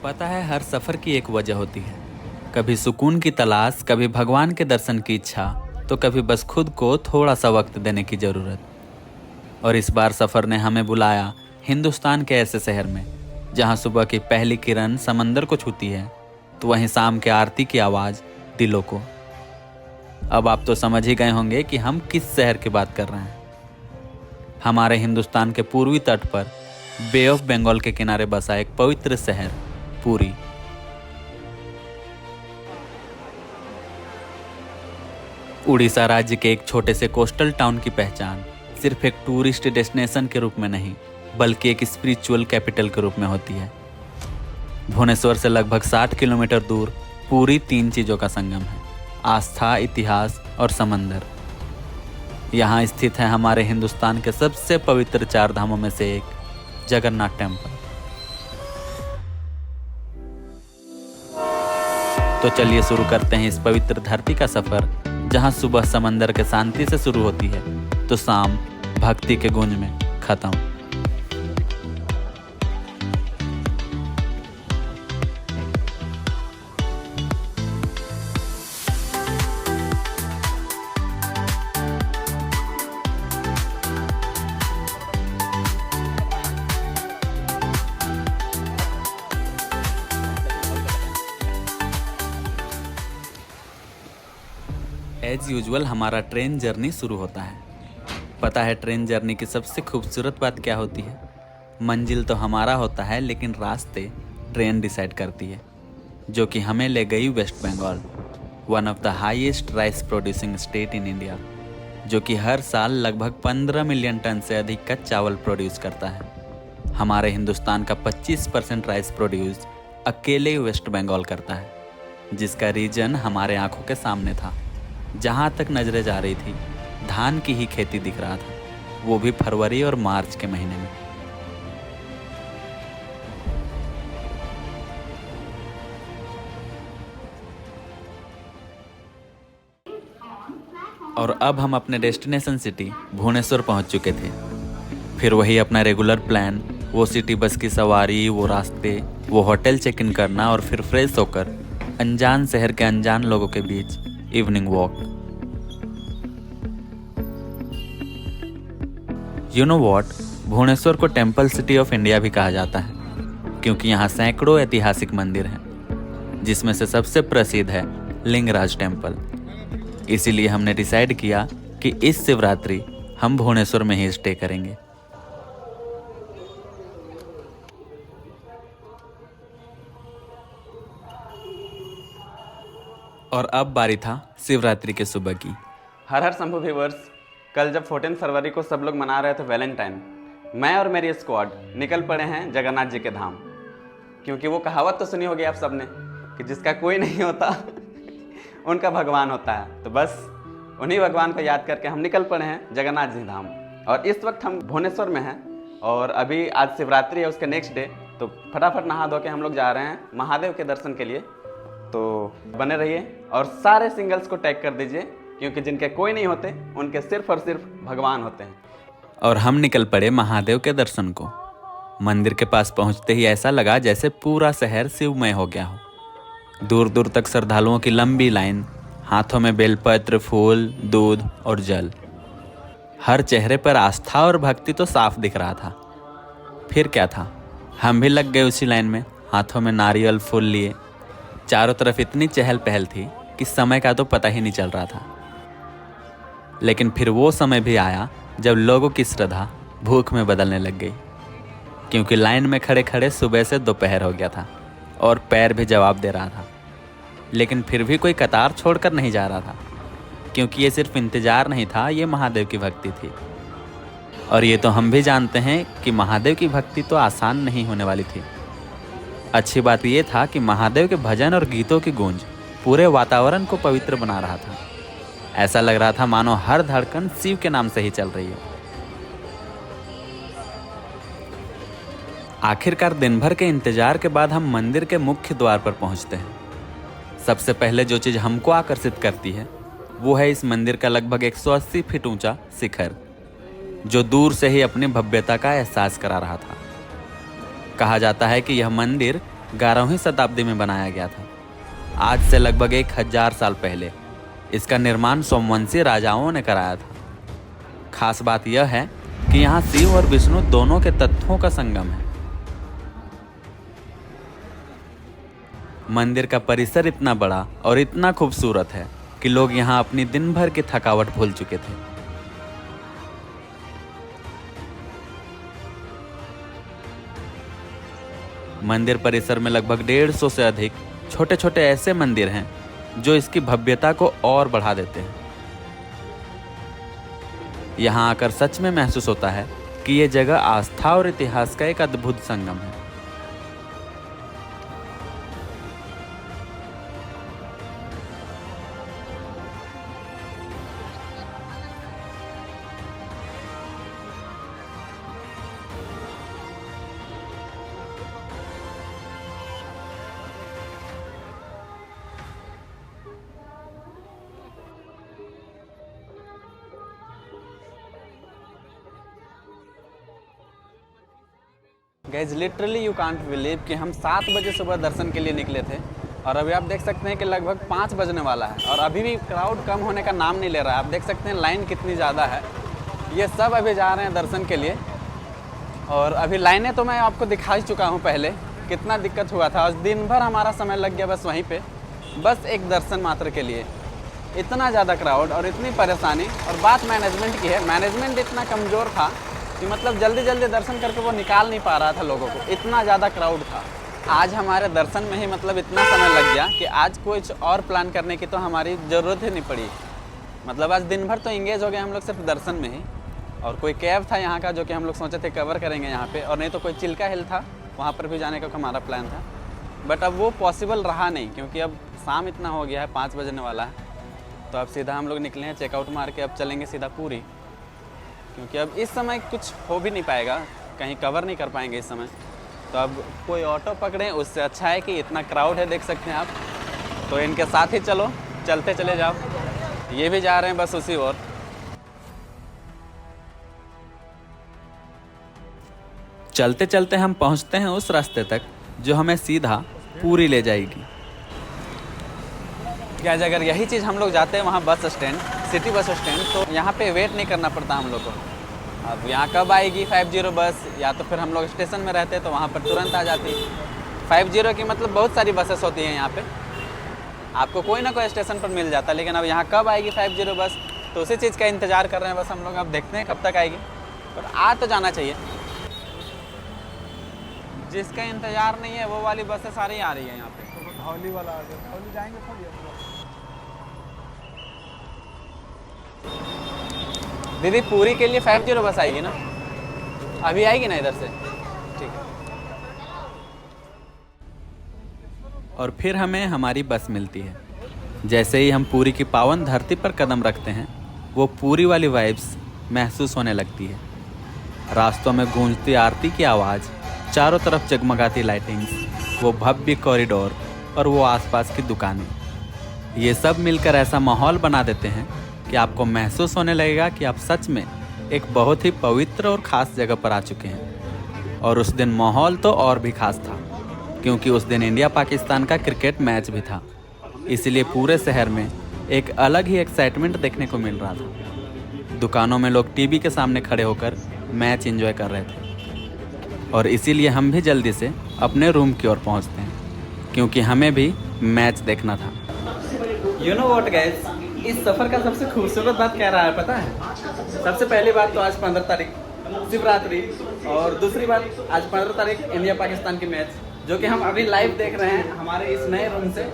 पता है, हर सफ़र की एक वजह होती है। कभी सुकून की तलाश, कभी भगवान के दर्शन की इच्छा, तो कभी बस खुद को थोड़ा सा वक्त देने की ज़रूरत। और इस बार सफ़र ने हमें बुलाया हिंदुस्तान के ऐसे शहर में जहाँ सुबह की पहली किरण समंदर को छूती है, तो वहीं शाम के आरती की आवाज़ दिलों को। अब आप तो समझ ही गए होंगे कि हम किस शहर की बात कर रहे हैं। हमारे हिंदुस्तान के पूर्वी तट पर बे ऑफ बंगाल के किनारे बसा एक पवित्र शहर पुरी। उड़ीसा राज्य के एक छोटे से कोस्टल टाउन की पहचान सिर्फ एक टूरिस्ट डेस्टिनेशन के रूप में नहीं, बल्कि एक स्पिरिचुअल कैपिटल के रूप में होती है। भुवनेश्वर से लगभग 60 किलोमीटर दूर पुरी 3 चीजों का संगम है: आस्था, इतिहास और समंदर। यहाँ स्थित है हमारे हिंदुस्तान के सबसे पवित्र 4 धामों में से एक, जगन्नाथ टेम्पल। तो चलिए शुरू करते हैं इस पवित्र धरती का सफर, जहाँ सुबह समंदर के शांति से शुरू होती है तो शाम भक्ति के गूंज में खत्म। एज यूजुअल हमारा ट्रेन जर्नी शुरू होता है। पता है ट्रेन जर्नी की सबसे खूबसूरत बात क्या होती है? मंजिल तो हमारा होता है, लेकिन रास्ते ट्रेन डिसाइड करती है, जो कि हमें ले गई West Bengal, one of the highest rice producing state in India, जो कि हर साल लगभग 15 मिलियन टन से अधिक का चावल प्रोड्यूस करता है। हमारे हिंदुस्तान का 25% राइस प्रोड्यूस अकेले वेस्ट बंगाल करता है, जिसका रीजन हमारे आंखों के सामने था। जहाँ तक नजरें जा रही थी, धान की ही खेती दिख रहा था, वो भी फरवरी और मार्च के महीने में। और अब हम अपने डेस्टिनेशन सिटी भुवनेश्वर पहुंच चुके थे। फिर वही अपना रेगुलर प्लान, वो सिटी बस की सवारी, वो रास्ते, वो होटल चेक इन करना और फिर फ्रेश होकर अनजान शहर के अनजान लोगों के बीच evening walk. You know what, Bhubaneswar को टेम्पल सिटी ऑफ इंडिया भी कहा जाता है, क्योंकि यहाँ सैकड़ों ऐतिहासिक मंदिर हैं, जिसमें से सबसे प्रसिद्ध है लिंगराज टेम्पल। इसीलिए हमने डिसाइड किया कि इस शिवरात्रि हम भुवनेश्वर में ही स्टे करेंगे। और अब बारी था शिवरात्रि के सुबह की। हर हर शंभू व्यूअर्स, कल जब 14 फरवरी को सब लोग मना रहे थे वैलेंटाइन, मैं और मेरी स्क्वाड निकल पड़े हैं जगन्नाथ जी के धाम। क्योंकि वो कहावत तो सुनी होगी आप सबने कि जिसका कोई नहीं होता उनका भगवान होता है। तो बस उन्हीं भगवान को याद करके हम निकल पड़े हैं जगन्नाथ जी धाम। और इस वक्त हम भुवनेश्वर में हैं और अभी आज शिवरात्रि है, उसके नेक्स्ट डे, तो फटाफट नहा धो के हम लोग जा रहे हैं महादेव के दर्शन के लिए। तो बने रहिए और सारे सिंगल्स को टैग कर दीजिए, क्योंकि जिनके कोई नहीं होते उनके सिर्फ और सिर्फ भगवान होते हैं। और हम निकल पड़े महादेव के दर्शन को। मंदिर के पास पहुंचते ही ऐसा लगा जैसे पूरा शहर शिवमय हो गया हो। दूर दूर तक श्रद्धालुओं की लंबी लाइन, हाथों में बेलपत्र, फूल, दूध और जल। हर चेहरे पर आस्था और भक्ति तो साफ दिख रहा था। फिर क्या था, हम भी लग गए उसी लाइन में, हाथों में नारियल फूल लिए। चारों तरफ इतनी चहल पहल थी कि समय का तो पता ही नहीं चल रहा था। लेकिन फिर वो समय भी आया जब लोगों की श्रद्धा भूख में बदलने लग गई, क्योंकि लाइन में खड़े खड़े सुबह से दोपहर हो गया था और पैर भी जवाब दे रहा था। लेकिन फिर भी कोई कतार छोड़कर नहीं जा रहा था, क्योंकि ये सिर्फ इंतजार नहीं था, ये महादेव की भक्ति थी। और ये तो हम भी जानते हैं कि महादेव की भक्ति तो आसान नहीं होने वाली थी। अच्छी बात ये था कि महादेव के भजन और गीतों की गूंज पूरे वातावरण को पवित्र बना रहा था। ऐसा लग रहा था मानो हर धड़कन शिव के नाम से ही चल रही हो। आखिरकार दिन भर के इंतजार के बाद हम मंदिर के मुख्य द्वार पर पहुंचते हैं। सबसे पहले जो चीज हमको आकर्षित करती है वो है इस मंदिर का लगभग 180 फीट ऊंचा शिखर, जो दूर से ही अपनी भव्यता का एहसास करा रहा था। कहा जाता है कि यह मंदिर 11वीं शताब्दी में बनाया गया था, आज से लगभग 1000 साल पहले। इसका निर्माण सोमवंशी राजाओं ने कराया था। खास बात यह है कि यहाँ शिव और विष्णु दोनों के तत्वों का संगम है। मंदिर का परिसर इतना बड़ा और इतना खूबसूरत है कि लोग यहाँ अपनी दिन भर की थकावट भूल चुके थे। मंदिर परिसर में लगभग 150 से अधिक छोटे छोटे ऐसे मंदिर हैं जो इसकी भव्यता को और बढ़ा देते हैं। यहाँ आकर सच में महसूस होता है कि ये जगह आस्था और इतिहास का एक अद्भुत संगम है। Guys literally you can't believe कि हम 7 बजे सुबह दर्शन के लिए निकले थे और अभी आप देख सकते हैं कि लगभग 5 बजने वाला है और अभी भी क्राउड कम होने का नाम नहीं ले रहा है। आप देख सकते हैं लाइन कितनी ज़्यादा है। ये सब अभी जा रहे हैं दर्शन के लिए और अभी लाइनें तो मैं आपको दिखा ही चुका हूँ पहले, कितना दिक्कत हुआ था और दिन भर हमारा समय लग गया बस वहीं पर, बस एक दर्शन मात्र के लिए। इतना ज़्यादा क्राउड और इतनी परेशानी। और बात मैनेजमेंट की है, मैनेजमेंट इतना कमज़ोर था कि मतलब जल्दी जल्दी दर्शन करके वो निकाल नहीं पा रहा था लोगों को, इतना ज़्यादा क्राउड था। आज हमारे दर्शन में ही मतलब इतना समय लग गया कि आज कुछ और प्लान करने की तो हमारी ज़रूरत ही नहीं पड़ी। मतलब आज दिन भर तो इंगेज हो गए हम लोग सिर्फ दर्शन में ही। और कोई कैब था यहाँ का जो कि हम लोग सोचे थे कवर करेंगे यहाँ पे, और नहीं तो कोई चिल्का हिल था, वहाँ पर भी जाने का हमारा प्लान था। बट अब वो पॉसिबल रहा नहीं क्योंकि अब शाम इतना हो गया है, 5 बजने वाला है। तो अब सीधा हम लोग निकले हैं चेकआउट मार के, अब चलेंगे सीधा पूरी, क्योंकि अब इस समय कुछ हो भी नहीं पाएगा, कहीं कवर नहीं कर पाएंगे इस समय। तो अब कोई ऑटो पकड़ें उससे अच्छा है कि इतना क्राउड है, देख सकते हैं आप, तो इनके साथ ही चलो, चलते चले जाओ। ये भी जा रहे हैं बस उसी ओर। चलते चलते हम पहुंचते हैं उस रास्ते तक जो हमें सीधा पूरी ले जाएगी। क्या अगर यही चीज़ हम लोग जाते हैं वहाँ bus stand, city bus stand, तो यहाँ पे वेट नहीं करना पड़ता हम लोग को। अब यहाँ कब आएगी 50 बस, या तो फिर हम लोग स्टेशन में रहते तो वहाँ पर तुरंत आ जाती। 50 की मतलब बहुत सारी बसेस होती हैं यहाँ पे, आपको कोई ना कोई स्टेशन पर मिल जाता। लेकिन अब यहाँ कब आएगी 50 बस, तो उसी चीज़ का इंतज़ार कर रहे हैं बस हम लोग। अब देखते हैं कब तक आएगी, पर आ तो जाना चाहिए। जिसका इंतज़ार नहीं है वो वाली बसें सारी आ रही है यहाँ पे। धौली वाला आ गया, धौली जाएंगे थोड़ी हम लोग। दीदी पूरी के लिए 50 बस आएगी ना, अभी आएगी ना इधर से? ठीक है। और फिर हमें हमारी बस मिलती है। जैसे ही हम पूरी की पावन धरती पर कदम रखते हैं, वो पूरी वाली वाइब्स महसूस होने लगती है। रास्तों में गूंजती आरती की आवाज़, चारों तरफ जगमगाती लाइटिंग्स, वो भव्य कॉरिडोर और वो आसपास की दुकानें, ये सब मिलकर ऐसा माहौल बना देते हैं कि आपको महसूस होने लगेगा कि आप सच में एक बहुत ही पवित्र और ख़ास जगह पर आ चुके हैं। और उस दिन माहौल तो और भी ख़ास था क्योंकि उस दिन इंडिया पाकिस्तान का क्रिकेट मैच भी था, इसलिए पूरे शहर में एक अलग ही एक्साइटमेंट देखने को मिल रहा था। दुकानों में लोग टीवी के सामने खड़े होकर मैच एंजॉय कर रहे थे और इसीलिए हम भी जल्दी से अपने रूम की ओर पहुंचते हैं क्योंकि हमें भी मैच देखना था। यू नो व्हाट गाइस, इस सफ़र का सबसे खूबसूरत बात क्या रहा है पता है? सबसे पहली बात तो आज 15 तारीख शिवरात्रि, और दूसरी बात आज 15 तारीख इंडिया पाकिस्तान की मैच, जो कि हम अभी लाइव देख रहे हैं हमारे इस नए रूम से,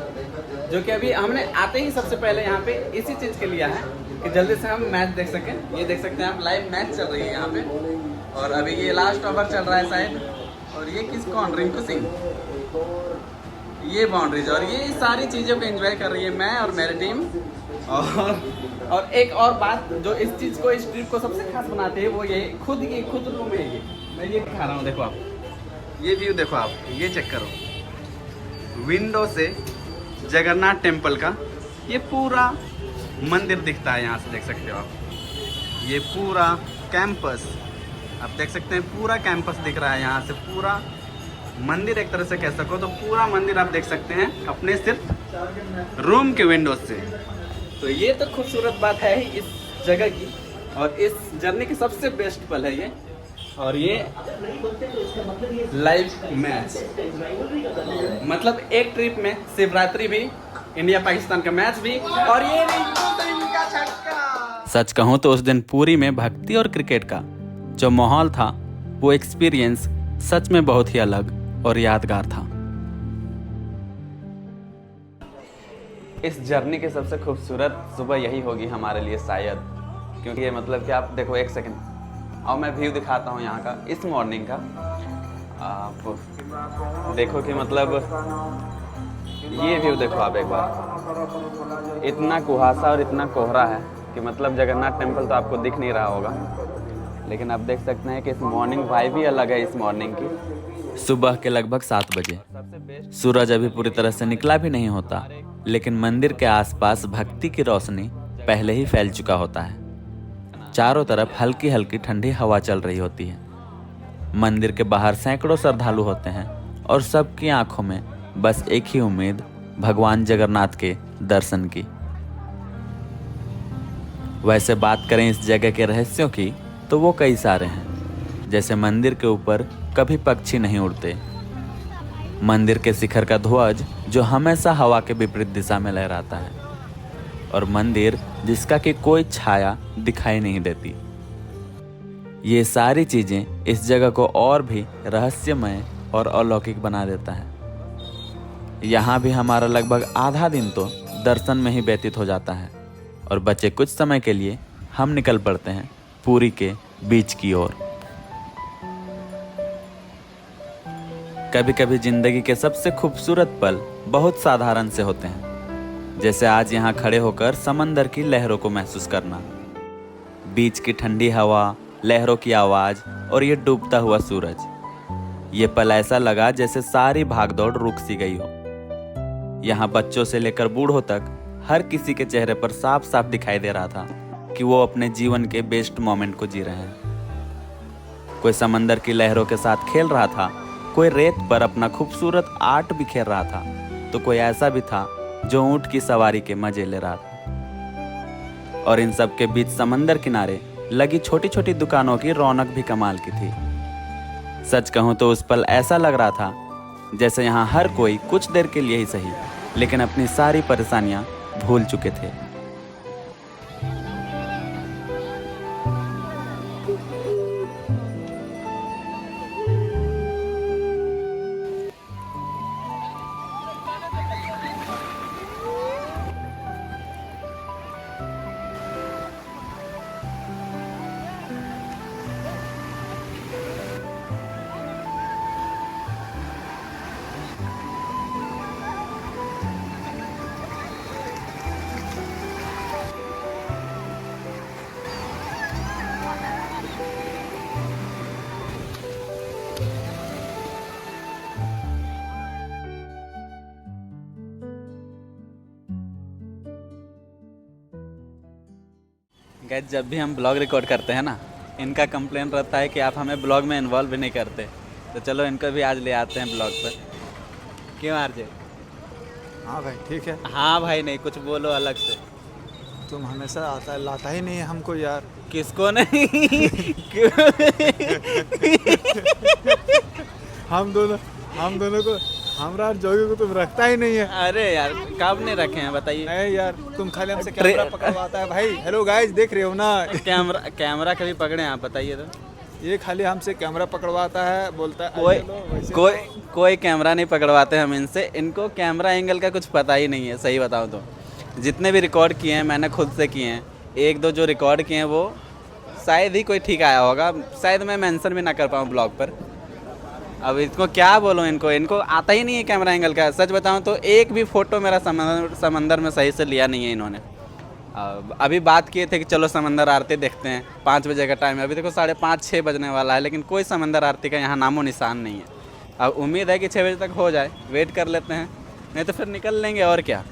जो कि अभी हमने आते ही सबसे पहले यहाँ पे इसी चीज़ के लिया है कि जल्दी से हम मैच देख सकें। ये देख सकते हैं आप, लाइव मैच चल रही है यहाँ पे, और अभी ये लास्ट ओवर चल रहा है शायद। और ये किस कौन, रिंकू सिंह, ये बाउंड्रीज, और ये सारी चीज़ों को एंजॉय कर रही है मैं और मेरी टीम। और एक और बात जो इस चीज़ को, इस ट्रिप को सबसे खास बनाती है, वो ये खुद रूम है। ये मैं ये दिखा रहा हूँ, देखो आप, ये व्यू देखो आप, ये चेक करो, विंडो से जगन्नाथ टेम्पल का ये पूरा मंदिर दिखता है यहाँ से, देख सकते हो आप। ये पूरा कैंपस आप देख सकते हैं, पूरा कैंपस दिख रहा है यहाँ से, पूरा मंदिर एक तरह से कह सको तो पूरा मंदिर आप देख सकते हैं अपने सिर्फ रूम के विंडो से। तो ये तो खूबसूरत बात है ही इस जगह की, और इस जर्नी की सबसे बेस्ट पल है ये। और ये लाइव मैच, मतलब एक ट्रिप में शिवरात्रि भी, इंडिया पाकिस्तान का मैच भी, और ये का छक्का। सच कहूँ तो उस दिन पूरी में भक्ति और क्रिकेट का जो माहौल था, वो एक्सपीरियंस सच में बहुत ही अलग और यादगार था। इस जर्नी की सबसे खूबसूरत सुबह यही होगी हमारे लिए शायद, क्योंकि ये मतलब कि आप देखो एक सेकंड, और मैं व्यू दिखाता हूँ यहाँ का इस मॉर्निंग का। आप देखो कि मतलब ये व्यू देखो आप एक बार, इतना कुहासा और इतना कोहरा है कि मतलब जगन्नाथ टेम्पल तो आपको दिख नहीं रहा होगा, लेकिन आप देख सकते हैं कि इस मॉर्निंग वाइब ही अलग है इस मॉर्निंग की। सुबह के लगभग 7 बजे सूरज अभी पूरी तरह से निकला भी नहीं होता, लेकिन मंदिर के आसपास भक्ति की रोशनी पहले ही फैल चुका होता है। चारों तरफ हल्की हल्की ठंडी हवा चल रही होती है। मंदिर के बाहर सैकड़ों श्रद्धालु होते हैं और सबकी आंखों में बस एक ही उम्मीद, भगवान जगन्नाथ के दर्शन की। वैसे बात करें इस जगह के रहस्यों की तो वो कई सारे हैं। जैसे मंदिर के ऊपर कभी पक्षी नहीं उड़ते, मंदिर के शिखर का ध्वज जो हमेशा हवा के विपरीत दिशा में लहराता है, और मंदिर जिसका कि कोई छाया दिखाई नहीं देती। ये सारी चीजें इस जगह को और भी रहस्यमय और अलौकिक बना देता है। यहाँ भी हमारा लगभग आधा दिन तो दर्शन में ही व्यतीत हो जाता है, और बचे कुछ समय के लिए हम निकल पड़ते हैं पुरी के बीच की ओर। कभी कभी जिंदगी के सबसे खूबसूरत पल बहुत साधारण से होते हैं, जैसे आज यहाँ खड़े होकर समंदर की लहरों को महसूस करना, बीच की ठंडी हवा, लहरों की आवाज और ये डूबता हुआ सूरज। ये पल ऐसा लगा जैसे सारी भागदौड़ रुक सी गई हो। यहाँ बच्चों से लेकर बूढ़ों तक हर किसी के चेहरे पर साफ साफ दिखाई दे रहा था कि वो अपने जीवन के बेस्ट मोमेंट को जी रहे हैं। कोई समंदर की लहरों के साथ खेल रहा था, कोई रेत पर अपना खूबसूरत आर्ट बिखेर रहा था, तो कोई ऐसा भी था जो ऊंट की सवारी के मजे ले रहा था। और इन सब के बीच समंदर किनारे लगी छोटी छोटी दुकानों की रौनक भी कमाल की थी। सच कहूं तो उस पल ऐसा लग रहा था जैसे यहाँ हर कोई कुछ देर के लिए ही सही, लेकिन अपनी सारी परेशानियां भूल चुके थे। गाइस, जब भी हम ब्लॉग रिकॉर्ड करते हैं ना, इनका कंप्लेन रहता है कि आप हमें ब्लॉग में इन्वॉल्व भी नहीं करते। तो चलो इनको भी आज ले आते हैं ब्लॉग पर। क्यों आरजे? हाँ भाई ठीक है। हाँ भाई, नहीं कुछ बोलो अलग से। तुम हमेशा लाता ही नहीं है हमको यार। किसको नहीं? क्यों? हम दोनों को, हमरा जोगी को तुम रखता ही नहीं है। अरे यार, कब नहीं रखे हैं बताइए? नहीं यार, तुम खाली हमसे कैमरा पकड़वाता है भाई। हेलो गाइस, देख रहे हो ना? कैमरा कभी पकड़े आप बताइए तो। ये खाली हमसे कैमरा पकड़वाता है, बोलता है कोई कैमरा नहीं पकड़वाते हम इनसे। इनको कैमरा एंगल का कुछ पता ही नहीं है, सही बताऊं तो। जितने भी रिकॉर्ड किए हैं मैंने खुद से किए हैं। एक दो जो रिकॉर्ड किए हैं वो शायद ही कोई ठीक आया होगा, शायद मैं मेंशन भी ना कर पाऊँ ब्लॉग पर। अब इसको क्या बोलूँ, इनको आता ही नहीं है कैमरा एंगल का। सच बताऊँ तो एक भी फ़ोटो मेरा समंदर में सही से लिया नहीं है इन्होंने। अभी बात किए थे कि चलो समंदर आरती देखते हैं, 5 बजे का टाइम है, अभी देखो 5:30-6 बजने वाला है, लेकिन कोई समंदर आरती का यहाँ नामो निशान नहीं है। अब उम्मीद है कि 6 बजे तक हो जाए, वेट कर लेते हैं, नहीं तो फिर निकल लेंगे। और क्या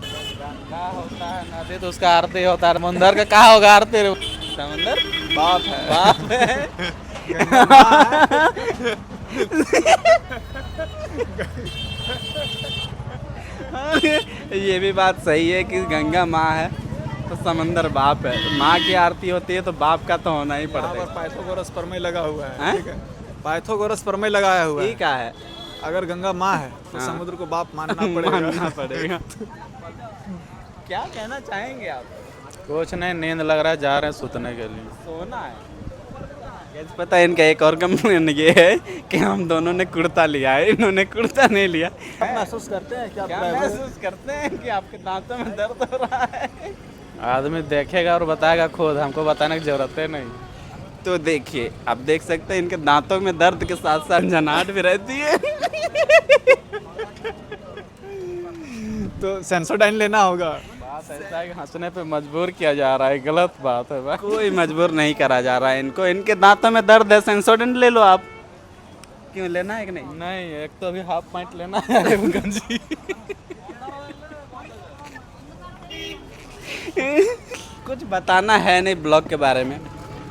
होता है नदी तो उसका आरती होता है, समंदर का क्या होगा आरती? समंदर बाप है। ये भी बात सही है कि गंगा माँ है तो समंदर बाप है, तो माँ की आरती होती है तो बाप का तो होना ही यहाँ पड़ता पर पाइथागोरस प्रमेय लगा हुआ है, हैं? ठीक है। पाइथागोरस प्रमेय लगाया हुआ है। है। ठीक है, अगर गंगा माँ है तो हाँ। समुद्र को बाप मानना पड़ेगा। मानना पड़ेगा। क्या कहना चाहेंगे आप? कुछ नहीं, नींद लग रहा है, जा रहे हैं सुतने के लिए। सोना है। कैसे पता है इनका एक और कम्प्लेन ये है कि हम दोनों ने कुर्ता लिया है, इन्होंने कुर्ता नहीं लिया। आप महसूस करते हैं कि आप क्या ड्राइवर हैं? महसूस करते हैं कि आपके दांतों में दर्द हो रहा है? आदमी देखेगा और बताएगा खुद, हमको बताने की जरूरत है नहीं। तो देखिए, आप देख सकते हैं इनके दांतों में दर्द के साथ साथ झनाट भी रहती है। तो सेंसोडाइन लेना होगा। बात ऐसा है कि हंसने पे मजबूर किया जा रहा है, गलत बात है भाई। कोई मजबूर नहीं करा जा रहा है इनको, इनके दांतों में दर्द है, सेंसोडेंट ले लो आप। क्यों लेना है कि नहीं? नहीं, एक तो अभी हाफ पैंट लेना है गंजी। कुछ बताना है नहीं ब्लॉग के बारे में,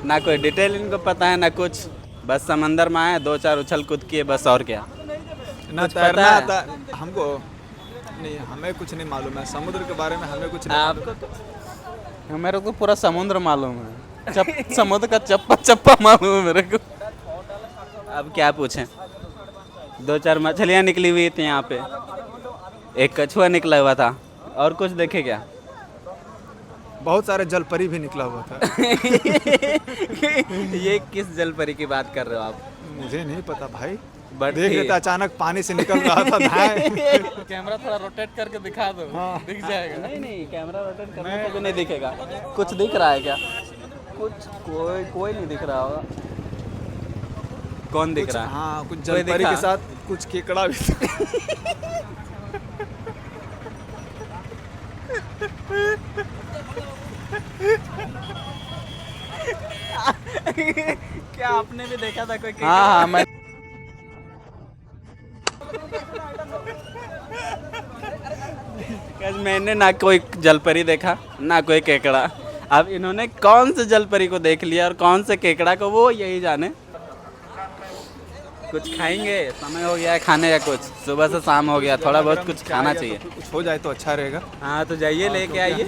ना कोई डिटेल इनको पता है ना कुछ, बस समंदर में आए, 2-4 उछल कूद किए बस, और क्या। ना कुछ तैरना पता है? आता हमको नहीं, हमें कुछ नहीं मालूम है समुद्र के बारे में, हमें कुछ नहीं आपको मालूम। तो मेरे को पूरा समुद्र मालूम है, समुद्र का चप्पा चप्पा मालूम है मेरे को। अब क्या पूछें, 2-4 मछलियाँ निकली हुई थी यहाँ पे, एक कछुआ निकला हुआ था, और कुछ देखे क्या? बहुत सारे जल परी भी निकला हुआ था। ये किस जल परी की बात कर रहे हो आप? मुझे नहीं पता भाई, बट देख लेता अचानक पानी से निकल रहा था धाए। कैमरा थोड़ा रोटेट करके दिखा दो, दिख जाएगा। नहीं नहीं, कैमरा रोटेट करने से भी नहीं दिखेगा। कुछ दिख रहा है क्या? कुछ कोई नहीं दिख रहा होगा। कौन दिख कुछ रहा है? हाँ, कुछ कोई जल परी दिखा? के साथ कुछ केकड़ा भी था। क्या आपने भी देखा था कोई? हाँ हाँ, मैं Guys, मैंने ना कोई जलपरी देखा ना कोई केकड़ा। अब इन्होंने कौन से जलपरी को देख लिया और कौन से केकड़ा को, वो यही जाने। कुछ खाएंगे, समय हो गया है खाने का, कुछ सुबह से शाम हो गया, थोड़ा बहुत कुछ खाना चाहिए। कुछ हो जाए तो अच्छा रहेगा। हाँ तो जाइए लेके आइए।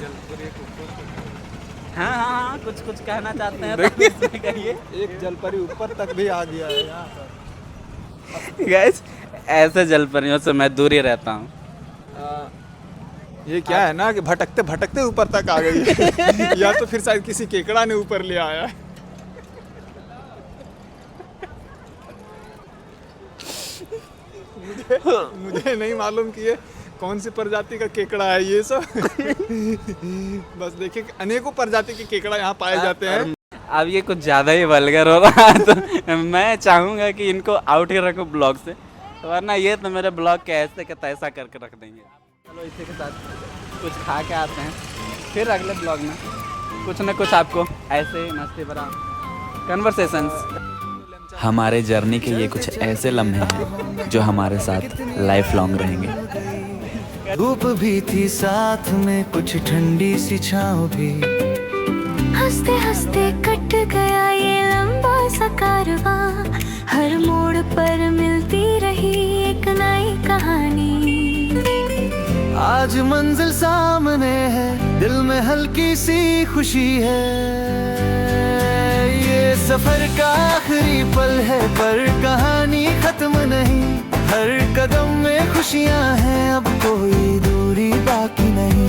हाँ हाँ हाँ, कुछ कहना चाहते हैं तो इसमें कहिए। एक जल परी ऊपर तक भी आ गया है यहाँ पर। गैस, ऐसे जलपरियों से मैं दूर ही रहता हूँ। ये क्या है ना कि भटकते भटकते ऊपर तक आ गई है। या तो फिर शायद किसी केकड़ा ने ऊपर ले आया है। मुझे नहीं मालूम कि ये कौन सी प्रजाति का केकड़ा है ये सब। बस देखिए कि अनेकों प्रजाति के केकड़ा यहाँ पाए जाते हैं। अब ये कुछ ज़्यादा ही वल्गर हो रहा है, तो मैं चाहूँगा कि इनको आउट ही रखो ब्लॉग से, वरना ये तो मेरे ब्लॉग के ऐसे के तैसा करके रख देंगे। चलो इसी के साथ कुछ खा के आते हैं, फिर अगले ब्लॉग में कुछ न कुछ आपको ऐसे ही मस्ती भरा कन्वर्सेशंस। हमारे जर्नी के ये कुछ ऐसे लम्हे हैं जो हमारे साथ लाइफ लॉन्ग रहेंगे। धूप भी थी साथ में, कुछ ठंडी सी छाँव भी। हंसते हंसते कट गया ये लंबा सा कारवां, हर मोड़ पर मिलती रही एक नई कहानी। आज मंजिल सामने है, दिल में हल्की सी खुशी है। ये सफर का आखिरी पल है, पर कहानी खत्म नहीं। हर कदम में खुशियां हैं, अब कोई दूरी बाकी नहीं।